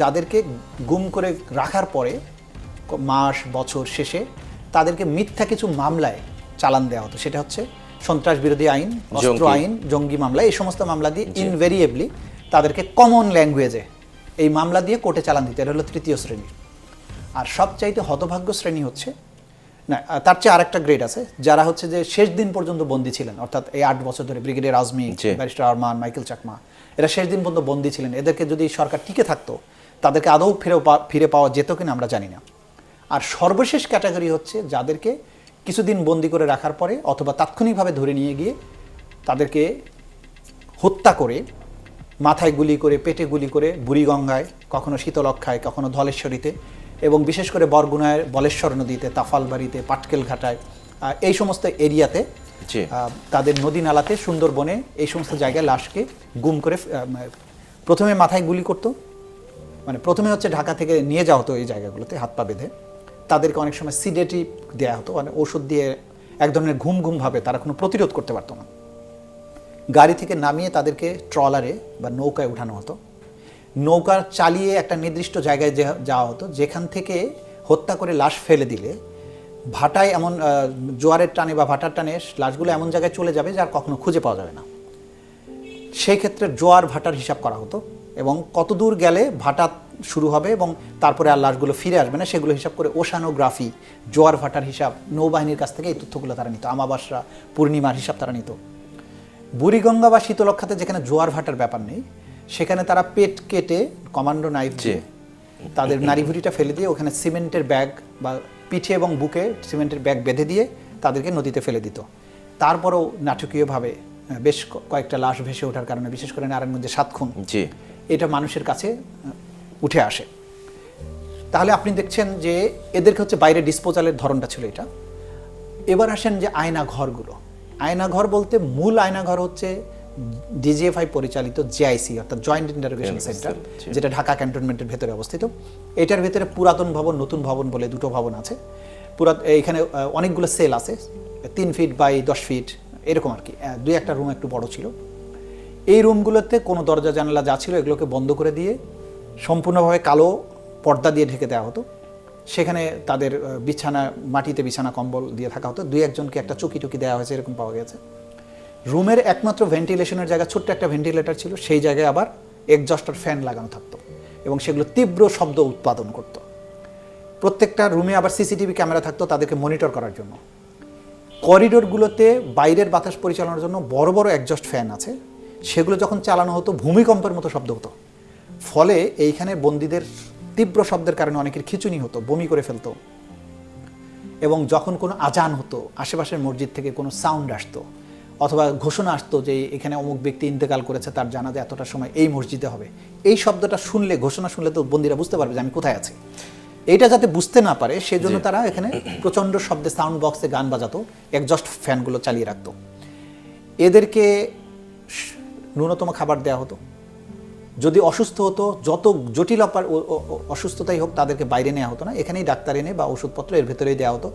যাদেরকে গুম করে রাখার পরে মাস বছর শেষে তাদেরকে মিথ্যা কিছু মামলায় চালান দেওয়া হতো। সেটা হচ্ছে সন্ত্রাস বিরোধী আইন, অস্ত্র আইন, জঙ্গি মামলা, এই সমস্ত মামলা দিয়ে ইনভেরিয়েবলি তাদেরকে কমন ল্যাঙ্গুয়েজে এই মামলা দিয়ে কোর্টে চালান দিতে। এটা হলো তৃতীয় শ্রেণীর। আর সবচাইতে হতভাগ্য শ্রেণী হচ্ছে, না তার চেয়ে আরেকটা গ্রেড আছে, যারা হচ্ছে যে শেষ দিন পর্যন্ত বন্দী ছিলেন, অর্থাৎ এই 8 বছর ধরে brigadier Azmi, barrister Arman, Michael Chakma, এরা শেষ দিন পর্যন্ত বন্দী ছিলেন। এদেরকে যদি সরকার টিকে থাকতো তাদেরকে আদৌ ফিরে পাওয়া যেত কিনা আমরা জানি না। আর সর্বশেষ ক্যাটাগরি হচ্ছে যাদেরকে কিছুদিন বন্দি করে রাখার পরে অথবা তাৎক্ষণিকভাবে ধরে নিয়ে গিয়ে তাদেরকে হত্যা করে, মাথায় গুলি করে, পেটে গুলি করে বুড়িগঙ্গায়, কখনো শীতলক্ষায়, কখনো ধলেশ্বরীতে, এবং বিশেষ করে বরগুনায় বলেশ্বর নদীতে, তাফালবাড়িতে, পাটকেল ঘাটায়, এই সমস্ত এরিয়াতে, তাদের নদী নালাতে, সুন্দরবনে, এই সমস্ত জায়গায় লাশকে গুম করে প্রথমে মাথায় গুলি করতো, মানে প্রথমে হচ্ছে ঢাকা থেকে নিয়ে যাওয়া হতো এই জায়গাগুলোতে হাত পা বেঁধে, তাদেরকে অনেক সময় সিডেটিভ দেওয়া হতো, মানে ওষুধ দিয়ে এক ধরনের ঘুম ঘুম ভাবে, তারা কোনো প্রতিরোধ করতে পারতো না। গাড়ি থেকে নামিয়ে তাদেরকে ট্রলারে বা নৌকায় উঠানো হতো, নৌকা চালিয়ে একটা নির্দিষ্ট জায়গায় যাওয়া হতো, যেখান থেকে হত্যা করে লাশ ফেলে দিলে ভাটায়, এমন জোয়ারের টানে বা ভাটার টানে লাশগুলো এমন জায়গায় চলে যাবে যার কখনো খুঁজে পাওয়া যাবে না। সেই ক্ষেত্রে জোয়ার ভাটার হিসাব করা হতো, এবং কত দূর গেলে ভাটা শুরু হবে এবং তারপরে আর লাশগুলো ফিরে আসবে না সেগুলো হিসাব করে ওশানোগ্রাফি, জোয়ার ভাটার হিসাব, নৌবাহিনীর কাছ থেকে এই তথ্যগুলো তারা নিত। আমাবাসরা, পূর্ণিমার হিসাব তারা নিত। বুড়িগঙ্গা বা শীতলক্ষাতে যেখানে জোয়ার ভাটার ব্যাপার নেই, সেখানে তারা পেট কেটে কমান্ডো নাইফ দিয়ে তাদের নাড়িভুড়িটা ফেলে দিয়ে ওখানে সিমেন্টের ব্যাগ বা পিঠে এবং বুকে সিমেন্টের ব্যাগ বেঁধে দিয়ে তাদেরকে নদীতে ফেলে দিত। তারপরেও নাটকীয়ভাবে বেশ কয়েকটা লাশ ভেসে ওঠার কারণে, বিশেষ করে নারায়ণগঞ্জে 7 খুন, এটা মানুষের কাছে উঠে আসে। তাহলে আপনি দেখছেন যে এদেরকে হচ্ছে বাইরে ডিসপোজালের ধরনটা ছিল এটা। এবার আসেন যে আয়নাঘরগুলো। আয়নাঘর বলতে মূল আয়নাঘর হচ্ছে ডিজিএফআই পরিচালিত জেআইসি, অর্থাৎ জয়েন্ট ইন্টারোগেশন সেন্টার, যেটা ঢাকা ক্যান্টনমেন্টের ভেতরে অবস্থিত। এটার ভেতরে পুরাতন ভবন, নতুন ভবন বলে দুটো ভবন আছে। এখানে অনেকগুলো সেল আছে, 3 ফিট বাই 10 ফিট এরকম আর কি। 2-1টা রুম একটু বড় ছিল। এই রুমগুলোতে কোনো দরজা জানালা যা ছিল এগুলোকে বন্ধ করে দিয়ে সম্পূর্ণভাবে কালো পর্দা দিয়ে ঢেকে দেওয়া হতো। সেখানে তাদের বিছানা, মাটিতে বিছানা কম্বল দিয়ে থাকা হতো। 2-1জনকে একটা চুকি টুকি দেওয়া হয়েছে, এরকম পাওয়া গেছে। রুমের একমাত্র ভেন্টিলেশনের জায়গা ছোট্ট একটা ভেন্টিলেটর ছিল, সেই জায়গায় আবার এক্সজস্টার ফ্যান লাগানো থাকতো এবং সেগুলো তীব্র শব্দ উৎপাদন করত। প্রত্যেকটা রুমে আবার সিসিটিভি ক্যামেরা থাকতো তাদেরকে মনিটর করার জন্য। করিডোরগুলোতে বাইরের বাতাস পরিচালনার জন্য বড় বড় এক্সজস্ট ফ্যান আছে, সেগুলো যখন চালানো হতো ভূমিকম্পের মতো শব্দ হতো। ফলে এইখানে বন্দীদের তীব্র শব্দের কারণে অনেকের খিঁচুনি হতো, বমি করে ফেলতো। এবং যখন কোনো আজান হতো, আশেপাশের মসজিদ থেকে কোনো সাউন্ড আসতো অথবা ঘোষণা আসতো যে এখানে অমুক ব্যক্তি ইন্তেকাল করেছে, তার জানাজা এতটা সময় এই মসজিদে হবে, এই শব্দটা শুনলে, ঘোষণা শুনলে তো বন্দীরা বুঝতে পারবে যে আমি কোথায় আছি। এইটা যাতে বুঝতে না পারে সেজন্য তারা এখানে প্রচণ্ড শব্দে সাউন্ড বক্সে গান বাজাতো, একজস্ট ফ্যানগুলো চালিয়ে রাখতো। এদেরকে ন্যূনতম খাবার দেওয়া হতো। যদি অসুস্থ হতো, যত জটিল অসুস্থতাই হোক, তাদেরকে বাইরে নেওয়া হতো না, এখানেই ডাক্তার এনে বা ওষুধপত্র এর ভেতরেই দেওয়া হতো।